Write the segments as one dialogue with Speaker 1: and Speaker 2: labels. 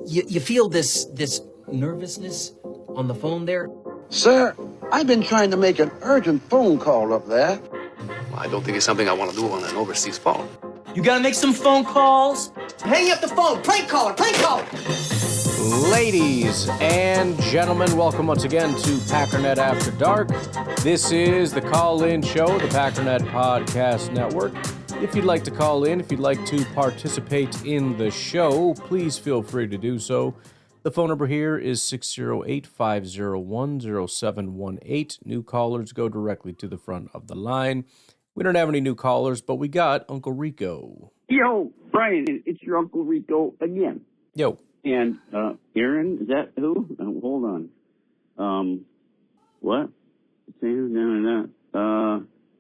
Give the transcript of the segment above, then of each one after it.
Speaker 1: You feel this nervousness on the phone there?
Speaker 2: Sir, I've been trying to make an urgent phone call up there.
Speaker 3: Well, I don't think it's something I want to do on an overseas phone.
Speaker 1: You gotta make some phone calls. Hang up the phone. Prank caller. Prank caller.
Speaker 4: Ladies and gentlemen, welcome once again to Packernet After Dark. This is the call-in show, the Packernet Podcast Network. If you'd like to call in, if you'd like to participate in the show, please feel free to do so. The phone number here is 608-501-0718. New callers go directly to the front of the line. We don't have any new callers, but we got Uncle Rico.
Speaker 5: Yo, Brian, it's your Uncle Rico again.
Speaker 4: Yo.
Speaker 5: And Aaron, is that who? Hold on. What? Who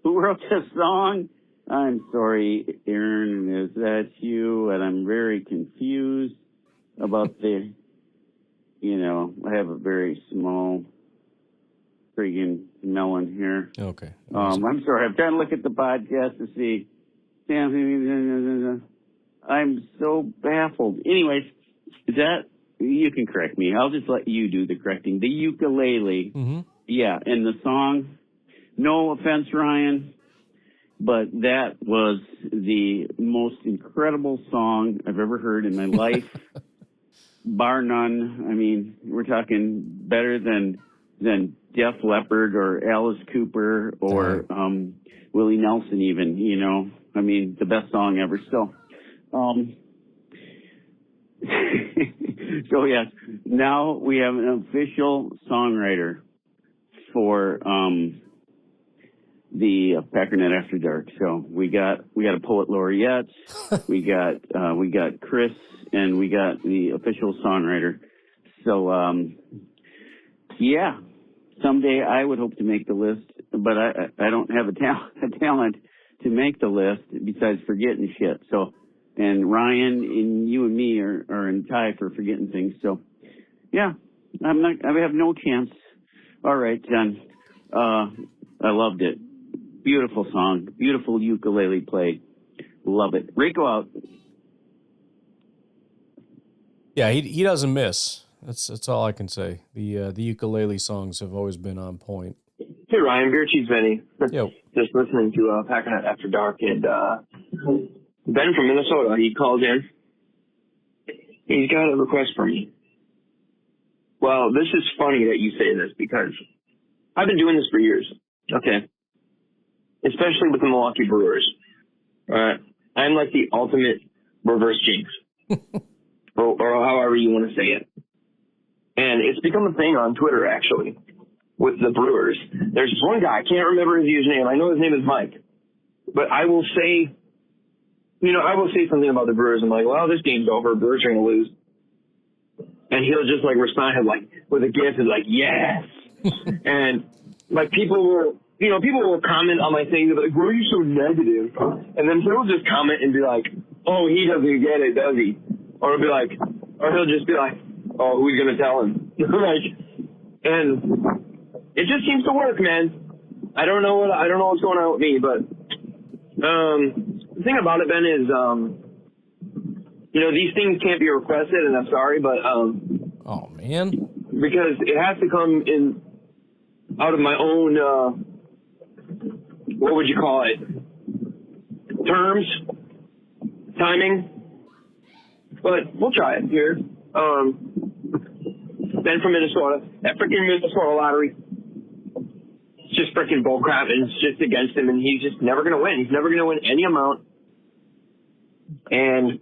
Speaker 5: wrote this song? I'm sorry, Aaron, is that you? And I'm very confused about the, I have a very small friggin' melon here.
Speaker 4: Okay.
Speaker 5: I'm sorry, I'm trying to look at the podcast to see. I'm so baffled. Anyways, is that, you can correct me. I'll just let you do the correcting. The ukulele.
Speaker 4: Mm-hmm.
Speaker 5: Yeah, and the song, no offense, Ryan, but that was the most incredible song I've ever heard in my life, bar none. I mean, we're talking better than Def Leppard or Alice Cooper or Willie Nelson even, I mean, the best song ever. So, so yes, now we have an official songwriter for the Packernet After Dark. So we got a poet laureate, we got Chris, and we got the official songwriter. So yeah, someday I would hope to make the list, but I don't have a talent to make the list besides forgetting shit. So, and Ryan and you and me are in tie for forgetting things. So yeah, I have no chance. All right, John. I loved it. Beautiful song. Beautiful ukulele play. Love it. Rico out.
Speaker 4: Yeah, he doesn't miss. That's all I can say. The ukulele songs have always been on point.
Speaker 6: Hey, Ryan, Beer Cheese Benny.
Speaker 4: Yo.
Speaker 6: Just listening to Packernet After Dark, and Ben from Minnesota, he called in. He's got a request for me. Well, this is funny that you say this because I've been doing this for years, okay? Especially with the Milwaukee Brewers. I'm like the ultimate reverse jinx, or however you want to say it. And it's become a thing on Twitter, actually, with the Brewers. There's this one guy, I can't remember his username. I know his name is Mike. But I will say, something about the Brewers. I'm like, well, this game's over. Brewers are going to lose. And he'll just respond with a gif and yes. And people will comment on my thing. They're like, why are you so negative? And then he'll just comment and be like, oh, he doesn't get it, does he? Or he'll just be like, oh, who's going to tell him? And it just seems to work, man. I don't know what's going on with me, but the thing about it, Ben, is these things can't be requested, and I'm sorry, but
Speaker 4: oh man,
Speaker 6: because it has to come in out of my own what would you call it? Terms, timing. But we'll try it here. Ben from Minnesota, that freaking Minnesota lottery. It's just freaking bullcrap, and it's just against him, and he's just never going to win. He's never going to win any amount. And it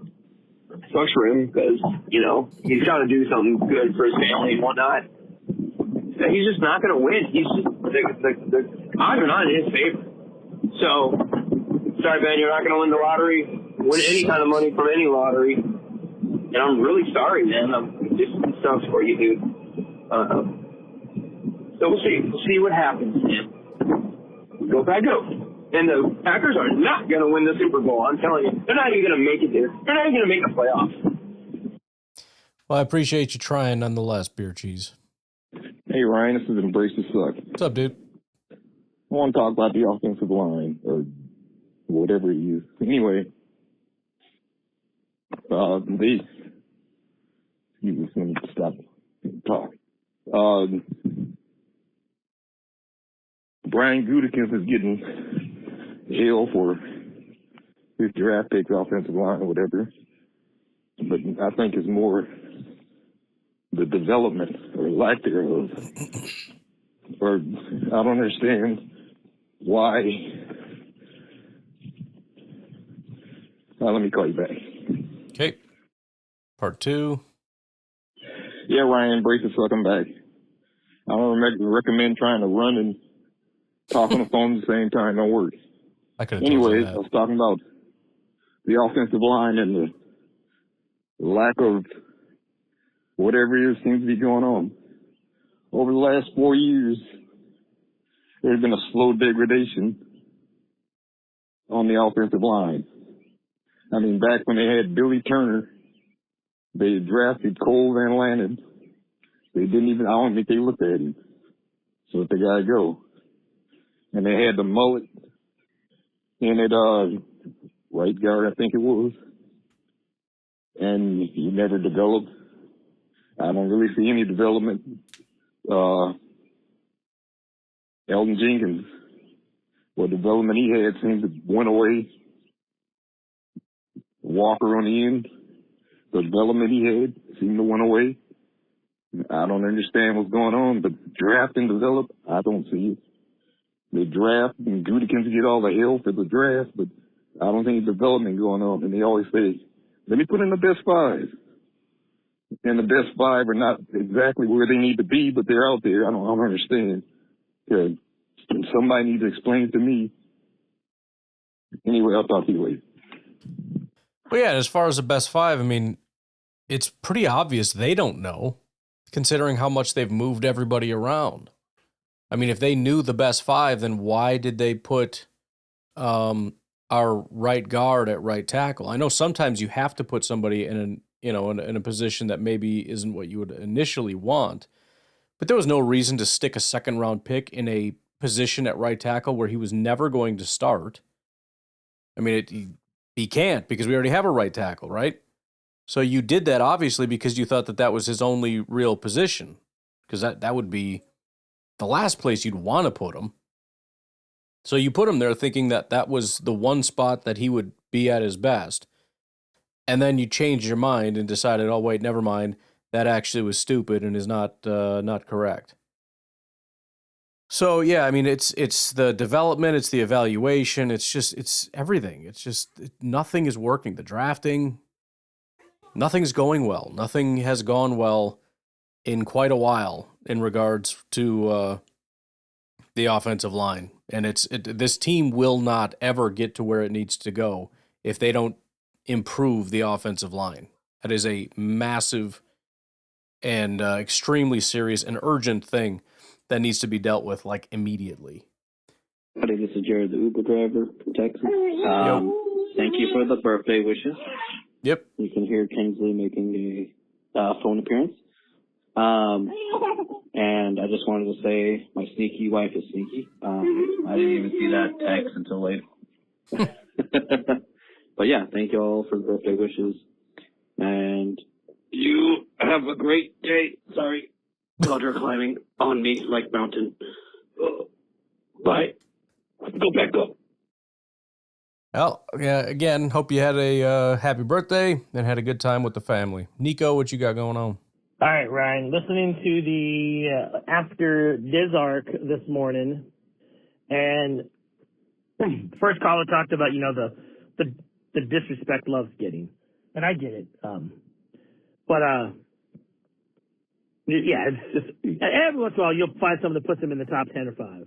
Speaker 6: sucks for him because, he's got to do something good for his family and whatnot. So he's just not going to win. He's just, the odds are not in his favor. So, sorry, Ben, you're not going to win the lottery, win any kind of money from any lottery. And I'm really sorry, man. It just sucks for you, dude. So we'll see. We'll see what happens, man. Go Packers. And the Packers are not going to win the Super Bowl. I'm telling you. They're not even going to make it there. They're not even going to make the playoffs.
Speaker 4: Well, I appreciate you trying nonetheless, Beer Cheese.
Speaker 7: Hey, Ryan, this is Embrace the Suck.
Speaker 4: What's up, dude?
Speaker 7: I want to talk about the offensive line, or whatever you use. Anyway, You just need to stop and talk. Brian Gutekunst is getting hell for his draft picks, offensive line, or whatever. But I think it's more the development or lack thereof. Or I don't understand why. Let me call you back.
Speaker 4: Okay. Part 2.
Speaker 7: Yeah, Ryan, brace yourself, I'm back. I don't recommend trying to run and talk on the phone at the same time. Don't work.
Speaker 4: I could have told you
Speaker 7: Anyways,
Speaker 4: that.
Speaker 7: I was talking about the offensive line and the lack of whatever it is seems to be going on. Over the last 4 years, there's been a slow degradation on the offensive line. I mean, back when they had Billy Turner, they drafted Cole Van Lannon. They didn't even, I don't think they looked at him. So let the guy go. And they had the mullet in it, right guard, I think it was. And he never developed. I don't really see any development. Elton Jenkins, what development he had seems to went away. Walker on the end, the development he had seemed to went away. I don't understand what's going on, but draft and develop, I don't see it. They draft and Gutekunst get all the hell for the draft, but I don't think development going on. And they always say, let me put in the best 5. And the best 5 are not exactly where they need to be, but they're out there. I don't understand. Somebody needs to explain it to me. Anyway, I'll talk to you later.
Speaker 4: Well, yeah, as far as the best 5, I mean, it's pretty obvious they don't know, considering how much they've moved everybody around. I mean, if they knew the best 5, then why did they put our right guard at right tackle? I know sometimes you have to put somebody in a position that maybe isn't what you would initially want, but there was no reason to stick a second-round pick in a position at right tackle where he was never going to start. I mean, he can't because we already have a right tackle, right? So you did that obviously because you thought that was his only real position, because that would be the last place you'd want to put him. So you put him there thinking that was the one spot that he would be at his best. And then you changed your mind and decided, oh, wait, never mind. That actually was stupid and is not correct. So, yeah, I mean, it's the development, it's the evaluation, it's everything. It's just nothing is working. The drafting, nothing's going well. Nothing has gone well in quite a while in regards to the offensive line. And this team will not ever get to where it needs to go if they don't improve the offensive line. That is a massive and extremely serious and urgent thing that needs to be dealt with, like, immediately.
Speaker 5: Howdy, this is Jared, the Uber driver from Texas. Thank you for the birthday wishes.
Speaker 4: Yep.
Speaker 5: You can hear Kingsley making a phone appearance. And I just wanted to say my sneaky wife is sneaky. I didn't even see that text until later. But yeah, thank you all for the birthday wishes. And you have a great day. Sorry. Dogs are climbing on me like mountain. Bye. Go back up.
Speaker 4: Well, yeah, again, hope you had a happy birthday and had a good time with the family. Nico, what you got going on?
Speaker 8: All right, Ryan, listening to the after Dizark this morning, and first caller talked about, the disrespect Love's getting, and I get it. Yeah, it's just every once in a while you'll find someone that puts them in the top 10 or 5,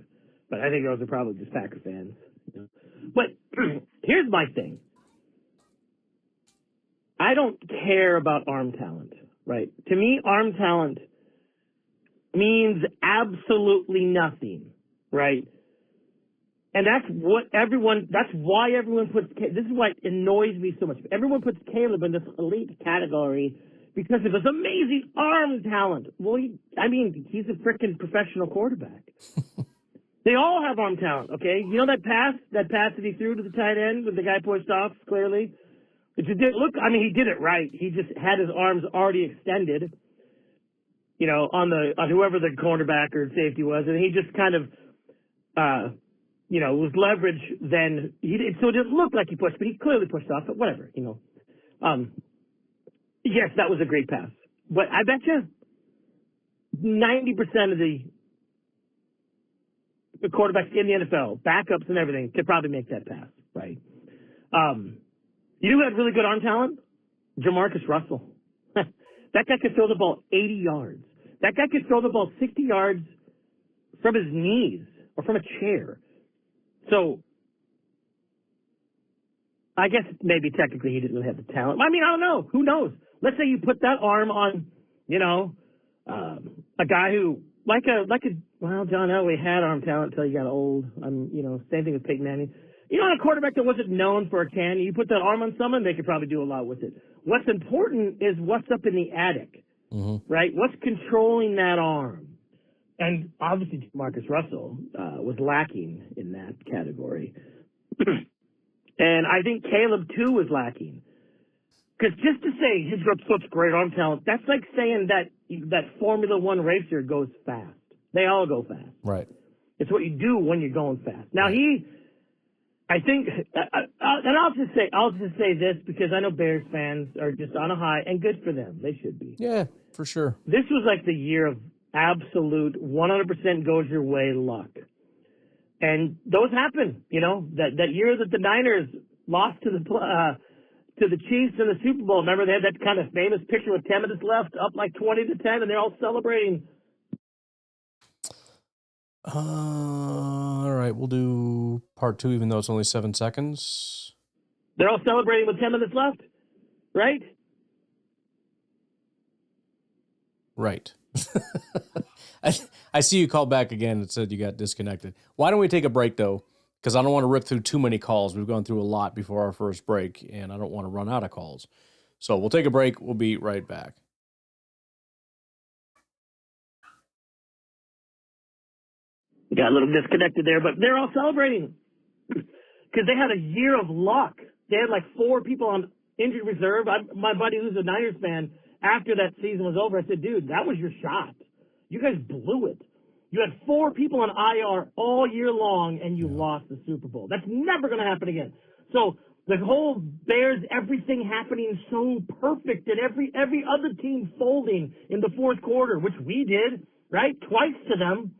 Speaker 8: but I think those are probably just Packer fans. But here's my thing. I don't care about arm talent, right? To me, arm talent means absolutely nothing, right? And that's why everyone puts, this is what annoys me so much. Everyone puts Caleb in this elite category because of his amazing arm talent. Well, he's a freaking professional quarterback. They all have arm talent, okay? You know that pass that he threw to the tight end when the guy pushed off, clearly? It just didn't look. I mean, he did it right. He just had his arms already extended, on whoever the cornerback or safety was, and he just kind of, was leverage. Then so it didn't look like he pushed, but he clearly pushed off. But whatever, Yes, that was a great pass, but I bet you 90% of the quarterbacks in the NFL, backups and everything, could probably make that pass, right? You know who had really good arm talent? Jamarcus Russell. That guy could throw the ball 80 yards. That guy could throw the ball 60 yards from his knees or from a chair. So I guess maybe technically he didn't really have the talent. I mean, I don't know. Who knows? Let's say you put that arm on, a guy who, well, John Elway had arm talent until he got old. Same thing with Peyton Manning. A quarterback that wasn't known for a cannon, you put that arm on someone, they could probably do a lot with it. What's important is what's up in the attic, right? What's controlling that arm? And obviously Marcus Russell was lacking in that category. And I think Caleb, too, was lacking. Because just to say he's got such great arm talent, that's like saying that Formula One racer goes fast. They all go fast.
Speaker 4: Right.
Speaker 8: It's what you do when you're going fast. Now, I think, and I'll just say this because I know Bears fans are just on a high, and good for them. They should be.
Speaker 4: Yeah, for sure.
Speaker 8: This was like the year of absolute 100% goes your way luck. And those happen, that year that the Niners lost to the Chiefs in the Super Bowl. Remember, they had that kind of famous picture with 10 minutes left, up like 20-10, and they're all celebrating.
Speaker 4: All right, we'll do part 2, even though it's only 7 seconds.
Speaker 8: They're all celebrating with 10 minutes left, right?
Speaker 4: Right. I see you called back again and said you got disconnected. Why don't we take a break, though? Because I don't want to rip through too many calls. We've gone through a lot before our first break, and I don't want to run out of calls. So we'll take a break. We'll be right back.
Speaker 8: Got a little disconnected there, but they're all celebrating because they had a year of luck. They had like 4 people on injured reserve. My buddy who's a Niners fan, after that season was over, I said, dude, that was your shot. You guys blew it. You had 4 people on IR all year long, and you lost the Super Bowl. That's never going to happen again. So the whole Bears, everything happening so perfect, and every other team folding in the fourth quarter, which we did, right, twice to them.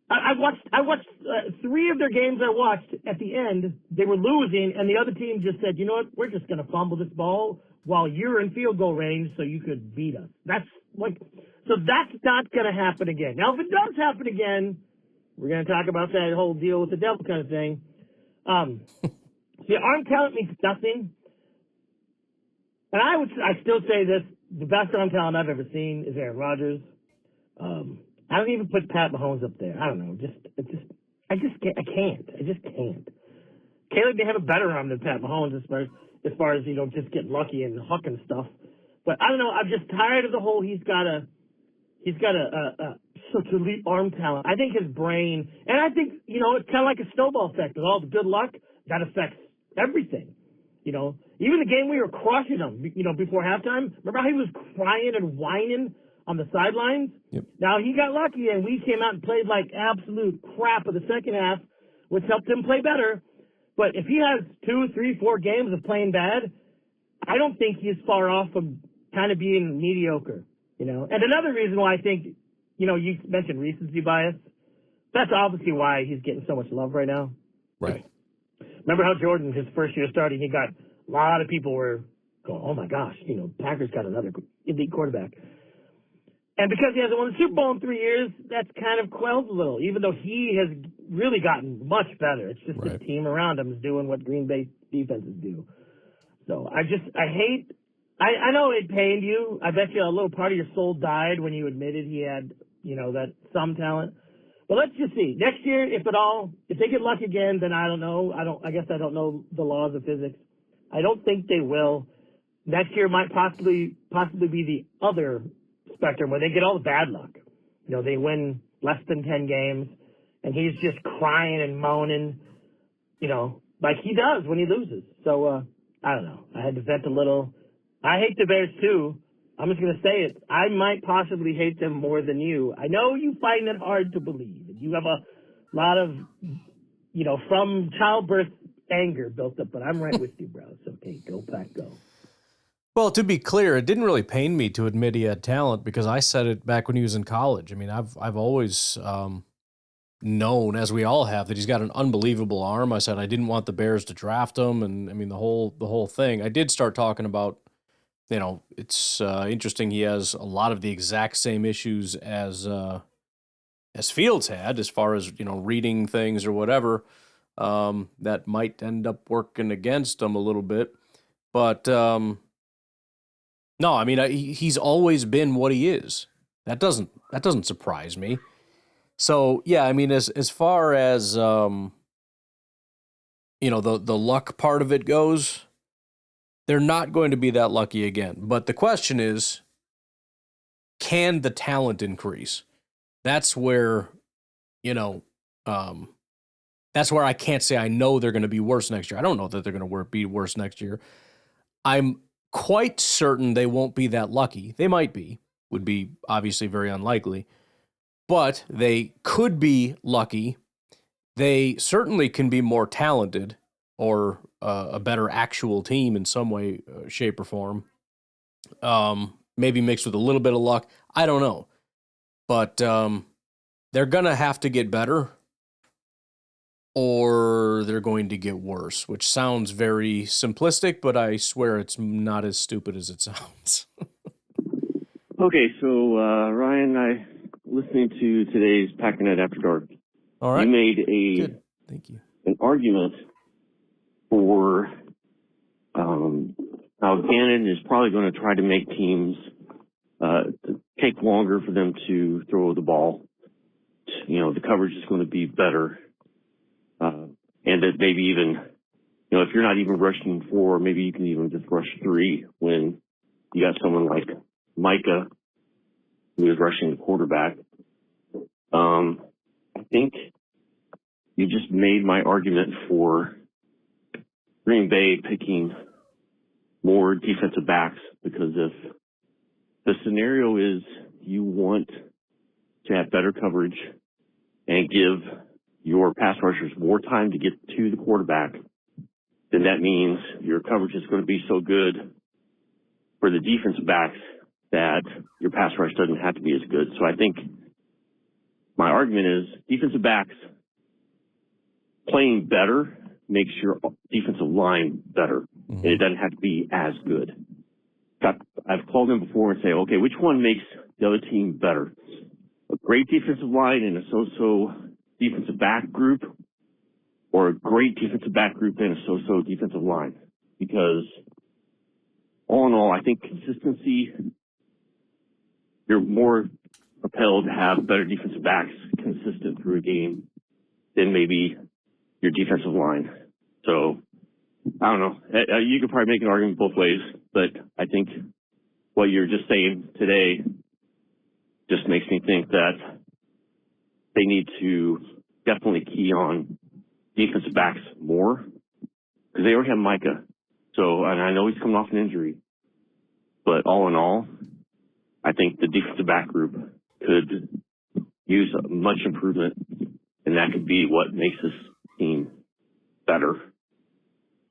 Speaker 8: I watched 3 of their games. I watched at the end. They were losing, and the other team just said, you know what, we're just going to fumble this ball while you're in field goal range so you could beat us. So that's not going to happen again. Now, if it does happen again, we're going to talk about that whole deal with the devil kind of thing. See, arm talent means nothing. And I still say this, the best arm talent I've ever seen is Aaron Rodgers. I don't even put Pat Mahomes up there. I don't know. I just can't. Caleb may have a better arm than Pat Mahomes as far as just getting lucky and hucking stuff. But I don't know. I'm just tired of the whole he's got a such elite arm talent. I think his brain, and I think it's kind of like a snowball effect. With all the good luck, that affects everything. Even the game we were crushing him. Before halftime. Remember how he was crying and whining on the sidelines?
Speaker 4: Yep. Now,
Speaker 8: he got lucky, and we came out and played like absolute crap in the second half, which helped him play better. But if he has 2, 3, 4 games of playing bad, I don't think he's far off from kind of being mediocre, And another reason why I think, you mentioned recency bias. That's obviously why he's getting so much love right now.
Speaker 4: Right.
Speaker 8: Remember how Jordan, his first year starting, he got a lot of people were going, oh my gosh, Packers got another elite quarterback. And because he hasn't won the Super Bowl in 3 years, that's kind of quelled a little, even though he has really gotten much better. It's just the team around him is doing what Green Bay defenses do. So I know it pained you. I bet you a little part of your soul died when you admitted he had, that some talent. But let's just see. Next year, if they get lucky again, then I don't know. I guess I don't know the laws of physics. I don't think they will. Next year might possibly be the other spectrum where they get all the bad luck. They win less than 10 games, and he's just crying and moaning, like he does when he loses. So I don't know. I had to vent a little. I hate the Bears too. I'm just going to say it. I might possibly hate them more than you. I know you find it hard to believe. You have a lot of, from childbirth anger built up, but I'm right with you, bro. It's okay. Go Pack, go.
Speaker 4: Well, to be clear, it didn't really pain me to admit he had talent because I said it back when he was in college. I mean, I've always known, as we all have, that he's got an unbelievable arm. I said I didn't want the Bears to draft him, and I mean the whole thing. I did start talking about, it's interesting he has a lot of the exact same issues as Fields had, as far as reading things or whatever. That might end up working against him a little bit, but. No, I mean he's always been what he is. That doesn't surprise me. So yeah, I mean as far as the luck part of it goes, they're not going to be that lucky again. But the question is, can the talent increase? That's where that's where I can't say I know they're going to be worse next year. I don't know that they're going to be worse next year. I'm quite certain they won't be that lucky. They might be, would be obviously very unlikely, but they could be lucky. They certainly can be more talented or a better actual team in some way, shape, or form. Maybe mixed with a little bit of luck. I don't know. But they're going to have to get better or they're going to get worse, which sounds very simplistic, but I swear it's not as stupid as it sounds.
Speaker 5: Okay, so Ryan, listening to today's Packernet After Dark,
Speaker 4: all right.
Speaker 5: You made
Speaker 4: Good. Thank you.
Speaker 5: An argument for how Gannon is probably going to try to make teams take longer for them to throw the ball. The coverage is going to be better. And that maybe even, if you're not even rushing 4, maybe you can even just rush 3 when you got someone like Micah who is rushing the quarterback. I think you just made my argument for Green Bay picking more defensive backs, because if the scenario is you want to have better coverage and give your pass rushers more time to get to the quarterback, then that means your coverage is going to be so good for the defensive backs that your pass rush doesn't have to be as good. So I think my argument is defensive backs playing better makes your defensive line better, and it doesn't have to be as good. I've called them before and say, okay, which one makes the other team better? A great defensive line and a so-so defensive back group, or a great defensive back group and a so-so defensive line? Because all in all, I think consistency, you're more propelled to have better defensive backs consistent through a game than maybe your defensive line. So I don't know. You could probably make an argument both ways, but I think what you're just saying today just makes me think that they need to definitely key on defensive backs more, because they already have Micah. So, and I know he's coming off an injury, but all in all, I think the defensive back group could use much improvement, and that could be what makes this team better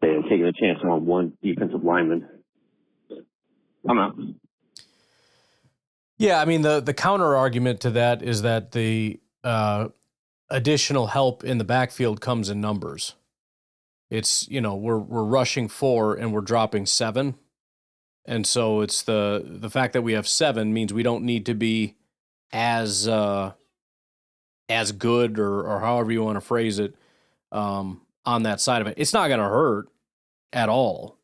Speaker 5: than taking a chance on one defensive lineman. I'm out.
Speaker 4: Yeah, I mean, the counter argument to that is that the additional help in the backfield comes in numbers. It's, we're rushing 4 and we're dropping 7. And so it's the fact that we have 7 means we don't need to be as good or however you want to phrase it on that side of it. It's not going to hurt at all,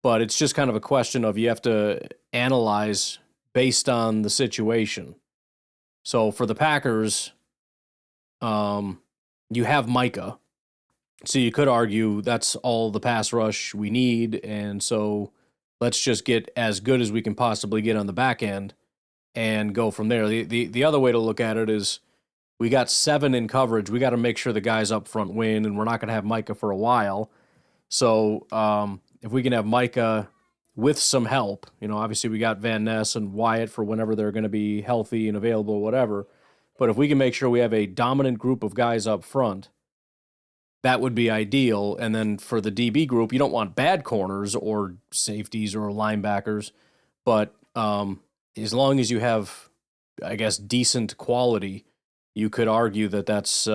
Speaker 4: but it's just kind of a question of you have to analyze based on the situation. So for the Packers, you have Micah. So you could argue that's all the pass rush we need, and so let's just get as good as we can possibly get on the back end and go from there. The other way to look at it is we got 7 in coverage. We got to make sure the guys up front win, and we're not going to have Micah for a while. So if we can have Micah with some help, obviously we got Van Ness and Wyatt for whenever they're going to be healthy and available, whatever. But if we can make sure we have a dominant group of guys up front, that would be ideal. And then for the DB group, you don't want bad corners or safeties or linebackers, but as long as you have, I guess, decent quality, you could argue that that's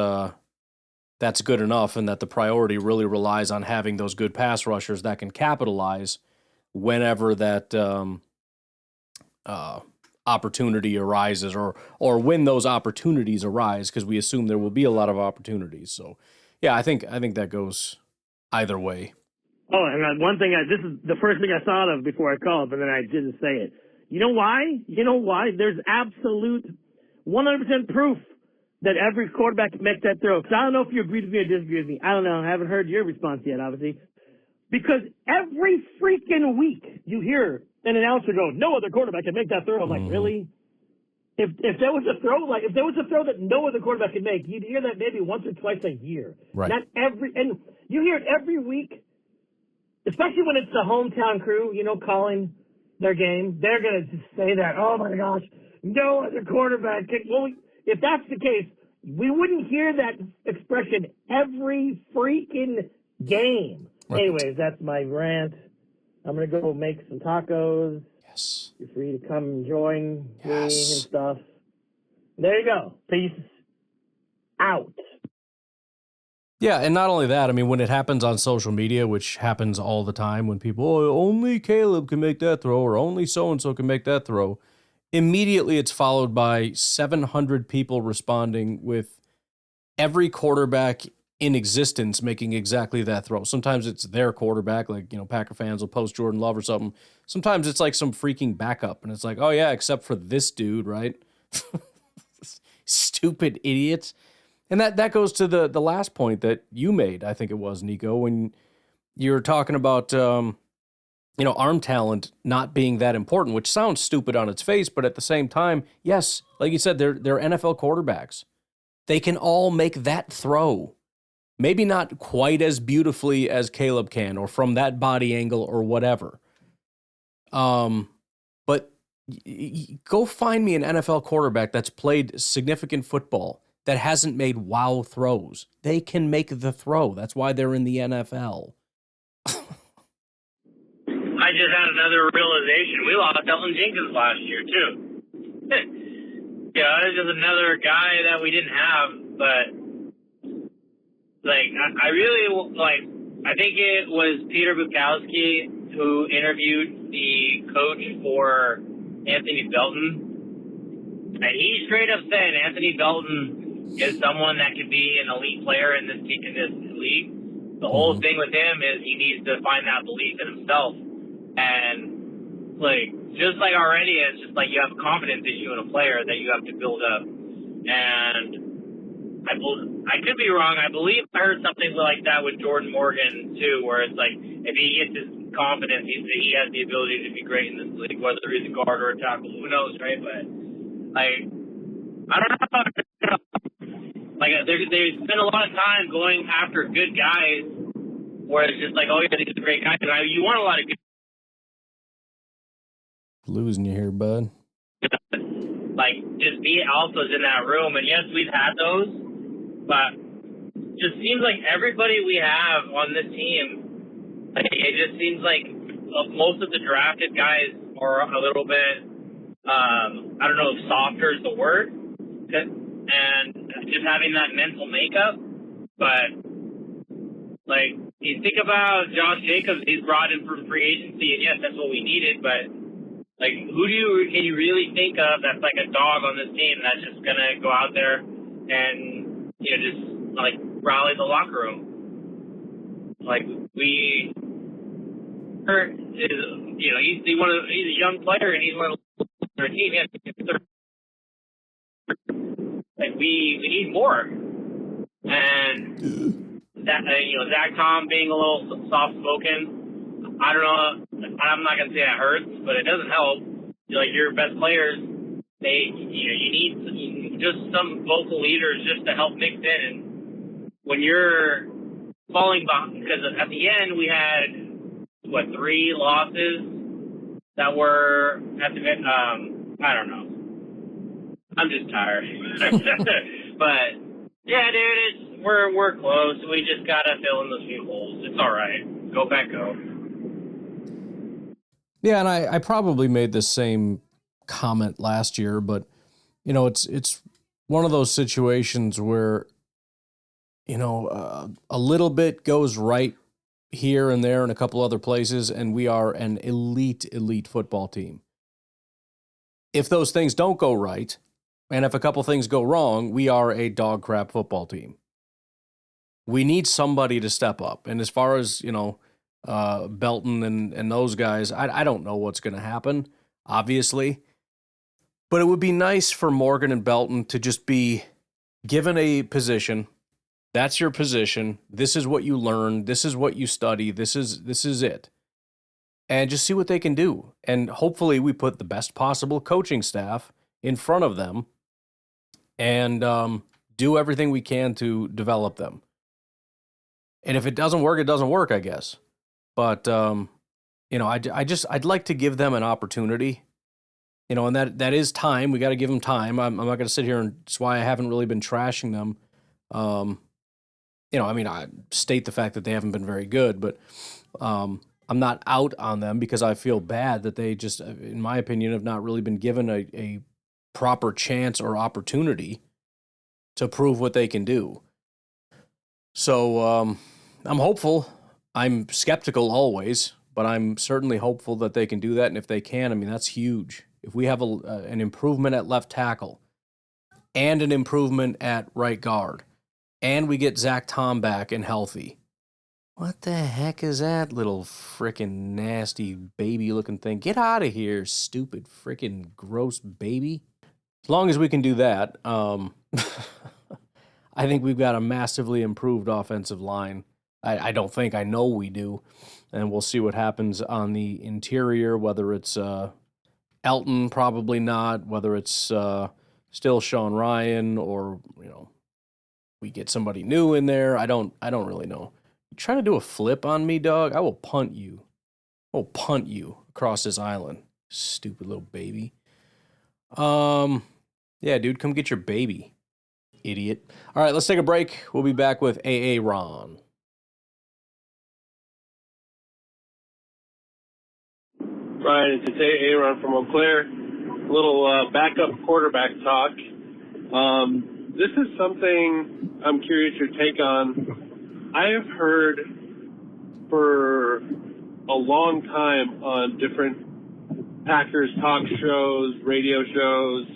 Speaker 4: good enough, and that the priority really relies on having those good pass rushers that can capitalize whenever that opportunity arises, or when those opportunities arise, because we assume there will be a lot of opportunities. So, yeah, I think that goes either way.
Speaker 8: Oh, and one thing, this is the first thing I thought of before I called, but then I didn't say it. You know why? There's absolute 100% proof that every quarterback can make that throw. Because I don't know if you agree with me or disagree with me. I don't know. I haven't heard your response yet, obviously. Because every freaking week you hear an announcer go, no other quarterback can make that throw. I'm like, really? If there was a throw that no other quarterback could make, you'd hear that maybe once or twice a year.
Speaker 4: Right.
Speaker 8: And you hear it every week, especially when it's the hometown crew, calling their game. They're going to just say that, oh my gosh, no other quarterback can. Well, if that's the case, we wouldn't hear that expression every freaking game. Right. Anyways, that's my rant. I'm going to go make some tacos.
Speaker 4: Yes.
Speaker 8: You're free to come and join me and stuff. There you go. Peace out.
Speaker 4: Yeah, and not only that, I mean, when it happens on social media, which happens all the time, when people, only Caleb can make that throw, or only so-and-so can make that throw, immediately it's followed by 700 people responding with every quarterback in existence making exactly that throw. Sometimes it's their quarterback, like, Packer fans will post Jordan Love or something. Sometimes it's like some freaking backup, and it's like, oh yeah, except for this dude, right? Stupid idiots. And that goes to the last point that you made, I think it was, Nico, when you're talking about, arm talent not being that important, which sounds stupid on its face, but at the same time, yes, like you said, they're NFL quarterbacks. They can all make that throw. Maybe not quite as beautifully as Caleb can, or from that body angle or whatever. But go find me an NFL quarterback that's played significant football that hasn't made wow throws. They can make the throw. That's why they're in the NFL.
Speaker 9: I just had another realization. We lost Elton Jenkins last year, too. This is another guy that we didn't have, but I really, I think it was Peter Bukowski who interviewed the coach for Anthony Belton, and he straight up said Anthony Belton is someone that could be an elite player in this league. The whole thing with him is he needs to find that belief in himself, and just like already, it's just like you have a confidence issue in a player that you have to build up, and I could be wrong. I believe I heard something like that with Jordan Morgan, too, where it's like if he gets his confidence, he has the ability to be great in this league, whether he's a guard or a tackle. Who knows, right? But, I don't know. There's been a lot of time going after good guys where it's just like, oh, yeah, these are great guys. And you want a lot of good
Speaker 4: losing you here, bud.
Speaker 9: Just be alphas in that room. And, yes, we've had those. But just seems like everybody we have on this team, it just seems like most of the drafted guys are a little bit, I don't know if softer is the word, and just having that mental makeup. But, you think about Josh Jacobs, he's brought in from free agency, and yes, that's what we needed, but, who can you really think of that's like a dog on this team that's just going to go out there and just rally the locker room? He's a young player and he's one of our team. We need more. And that Zach Tom being a little soft spoken, I don't know. I'm not gonna say that hurts, but it doesn't help. Your best players, you need just some vocal leaders just to help mix in. And when you're falling behind, because at the end we had 3 losses that were at the I don't know. I'm just tired. But yeah, dude, we're close. We just gotta fill in those few holes. It's all right. Go back, go.
Speaker 4: Yeah, and I probably made the same comment last year, but you know, it's one of those situations where, you know, a little bit goes right here and there in a couple other places, and we are an elite football team. If those things don't go right, and if a couple things go wrong, we are a dog crap football team. We need somebody to step up. And as far as, you know, Belton and those guys, I don't know what's going to happen, obviously. But it would be nice for Morgan and Belton to just be given a position. That's your position. This is what you learn. This is what you study. This is it. And just see what they can do. And hopefully we put the best possible coaching staff in front of them and do everything we can to develop them. And if it doesn't work, it doesn't work, I guess. But, you know, I'd like to give them an opportunity, you know, and that is time. We got to give them time. I'm not going to sit here and that's why I haven't really been trashing them. You know, I mean, I state the fact that they haven't been very good, but I'm not out on them because I feel bad that they just, in my opinion, have not really been given a proper chance or opportunity to prove what they can do. So I'm hopeful. I'm skeptical always, but I'm certainly hopeful that they can do that. And if they can, I mean, that's huge. If we have an improvement at left tackle and an improvement at right guard, and we get Zach Tom back and healthy, what the heck is that little frickin' nasty baby-looking thing? Get out of here, stupid frickin' gross baby. As long as we can do that, I think we've got a massively improved offensive line. I don't think, I know we do. And we'll see what happens on the interior, whether it's Elton, probably not, whether it's still Sean Ryan or, you know, we get somebody new in there. I don't really know. You trying to do a flip on me, dog? I will punt you. I will punt you across this island. Stupid little baby. Yeah, dude, come get your baby, idiot. All right, let's take a break. We'll be back with AA Ron.
Speaker 10: Ryan, it's AA Ron from Eau Claire. A little backup quarterback talk. This is something I'm curious your take on. I have heard for a long time on different Packers talk shows, radio shows,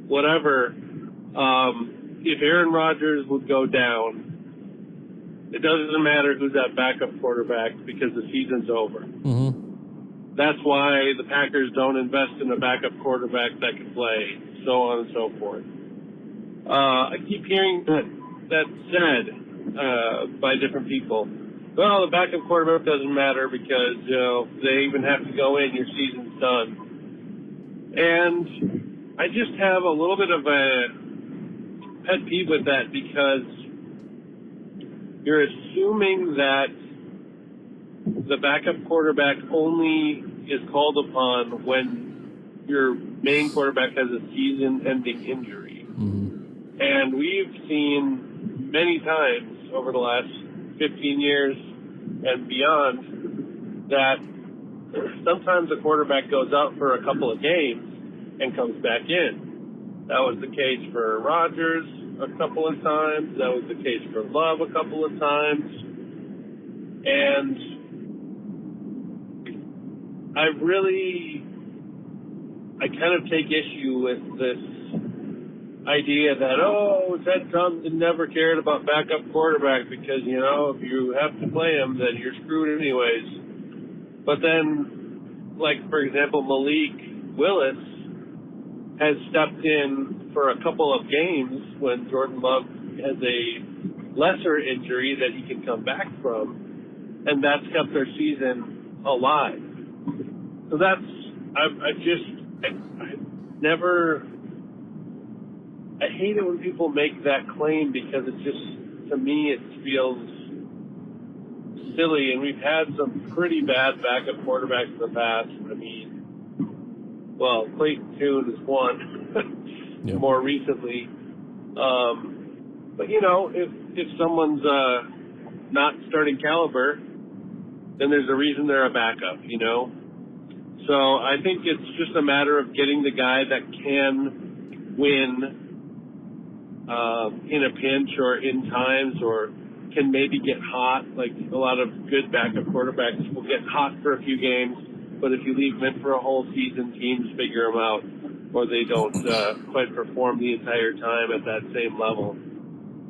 Speaker 10: whatever, if Aaron Rodgers would go down, it doesn't matter who's that backup quarterback because the season's over.
Speaker 4: Mm-hmm.
Speaker 10: That's why the Packers don't invest in a backup quarterback that can play, so on and so forth. I keep hearing that said by different people. Well, the backup quarterback doesn't matter because, you know, they even have to go in, your season's done. And I just have a little bit of a pet peeve with that because you're assuming that the backup quarterback only is called upon when your main quarterback has a season-ending injury.
Speaker 4: Mm-hmm.
Speaker 10: And we've seen many times over the last 15 years and beyond that sometimes a quarterback goes out for a couple of games and comes back in. That was the case for Rodgers a couple of times. That was the case for Love a couple of times. And I kind of take issue with this idea that, Ted Thompson never cared about backup quarterback because, you know, if you have to play him, then you're screwed anyways. But then, like, for example, Malik Willis has stepped in for a couple of games when Jordan Love has a lesser injury that he can come back from, and that's kept their season alive. So I hate it when people make that claim because it just, to me, it feels silly, and we've had some pretty bad backup quarterbacks in the past. I mean, well, Clayton Tune is one
Speaker 4: Yep.
Speaker 10: more recently. But, if someone's not starting caliber, then there's a reason they're a backup, So I think it's just a matter of getting the guy that can win in a pinch or in times, or can maybe get hot. Like a lot of good backup quarterbacks will get hot for a few games, but if you leave them in for a whole season, teams figure them out, or they don't quite perform the entire time at that same level.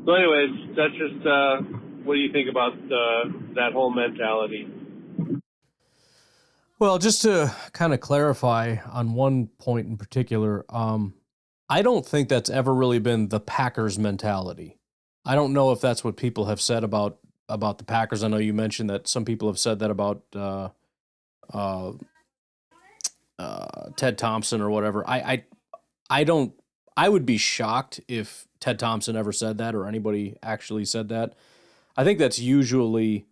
Speaker 10: So anyways, that's just, what do you think about that whole mentality?
Speaker 4: Well, just to kind of clarify on one point in particular, I don't think that's ever really been the Packers mentality. I don't know if that's what people have said about the Packers. I know you mentioned that some people have said that about Ted Thompson or whatever. I don't. I would be shocked if Ted Thompson ever said that or anybody actually said that. I think that's usually,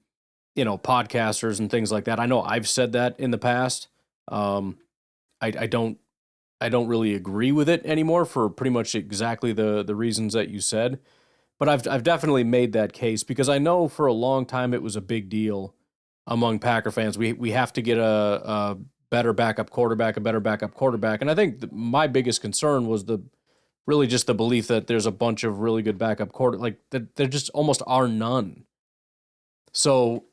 Speaker 4: podcasters and things like that. I know I've said that in the past. I don't really agree with it anymore for pretty much exactly the reasons that you said. But I've definitely made that case because I know for a long time it was a big deal among Packer fans. We have to get a better backup quarterback, and I think my biggest concern was really just the belief that there's a bunch of really good backup that there just almost are none. So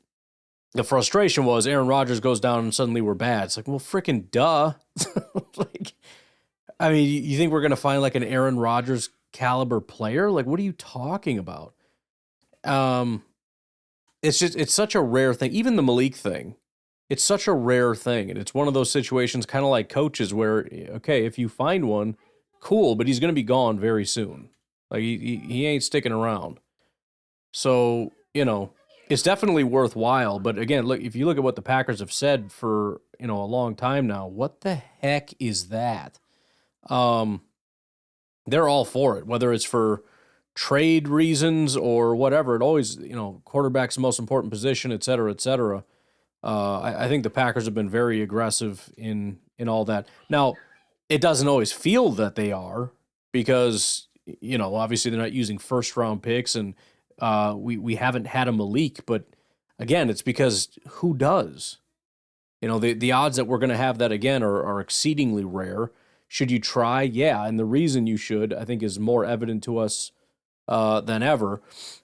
Speaker 4: the frustration was Aaron Rodgers goes down and suddenly we're bad. It's like, well, freaking duh. I mean, you think we're going to find like an Aaron Rodgers caliber player? Like, what are you talking about? It's such a rare thing. Even the Malik thing, it's such a rare thing. And it's one of those situations kind of like coaches where, okay, if you find one, cool, but he's going to be gone very soon. Like he ain't sticking around. So, it's definitely worthwhile. But again, look, if you look at what the Packers have said for, a long time now, what the heck is that? They're all for it, whether it's for trade reasons or whatever. It always, quarterback's the most important position, et cetera, et cetera. I think the Packers have been very aggressive in all that. Now, it doesn't always feel that they are because, obviously they're not using first-round picks, and we haven't had a Malik. But, again, it's because who does? The odds that we're going to have that again are exceedingly rare. Should you try? Yeah, and the reason you should, I think, is more evident to us than ever.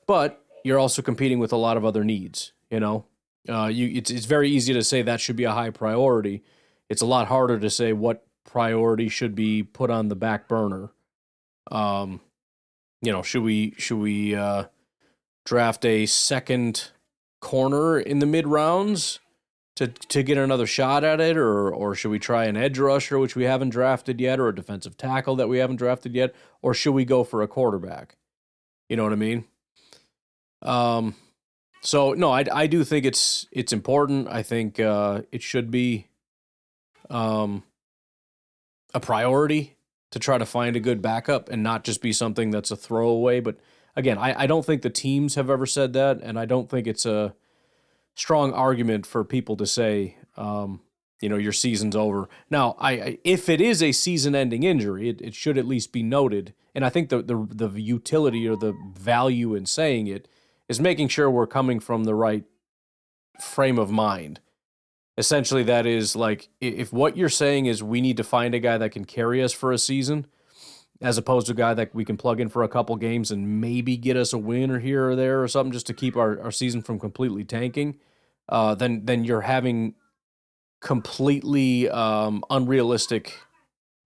Speaker 4: But you're also competing with a lot of other needs, It's very easy to say that should be a high priority. It's a lot harder to say what priority should be put on the back burner. Should we draft a second corner in the mid rounds to get another shot at it, or should we try an edge rusher, which we haven't drafted yet, or a defensive tackle that we haven't drafted yet, or should we go for a quarterback? You know what I mean? So no, I do think it's important. I think it should be a priority to try to find a good backup and not just be something that's a throwaway. But again, I don't think the teams have ever said that, and I don't think it's a strong argument for people to say, your season's over. Now, if it is a season-ending injury, it should at least be noted. And I think the utility or the value in saying it is making sure we're coming from the right frame of mind. Essentially, that is like, if what you're saying is we need to find a guy that can carry us for a season, as opposed to a guy that we can plug in for a couple games and maybe get us a win or here or there or something just to keep our season from completely tanking, then you're having completely unrealistic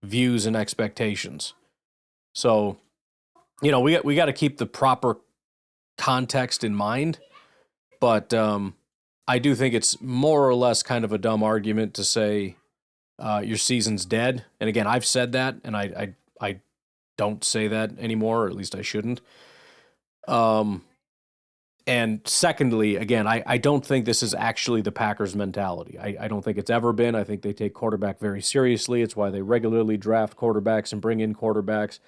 Speaker 4: views and expectations. So, we got to keep the proper context in mind, but I do think it's more or less kind of a dumb argument to say your season's dead. And again, I've said that, and I don't say that anymore, or at least I shouldn't. And secondly, again, I don't think this is actually the Packers' mentality. I don't think it's ever been. I think they take quarterback very seriously. It's why they regularly draft quarterbacks and bring in quarterbacks.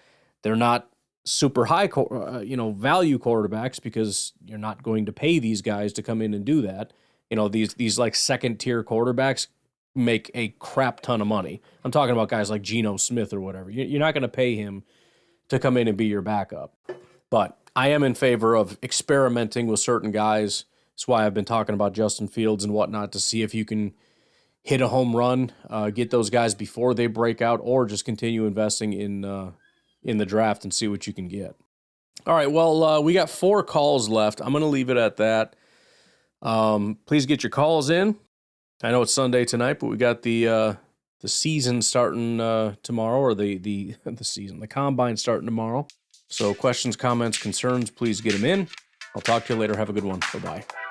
Speaker 4: They're not super high, value quarterbacks, because you're not going to pay these guys to come in and do that. These like second tier quarterbacks make a crap ton of money. I'm talking about guys like Geno Smith or whatever. You're not going to pay him to come in and be your backup. But I am in favor of experimenting with certain guys. That's why I've been talking about Justin Fields and whatnot, to see if you can hit a home run, get those guys before they break out, or just continue investing in the draft and see what you can get. All right, well, we got 4 calls left. I'm going to leave it at that. Please get your calls in. I know it's Sunday tonight, but we got the season starting tomorrow, or the combine starting tomorrow. So questions, comments, concerns, please get them in. I'll talk to you later. Have a good one. Bye-bye.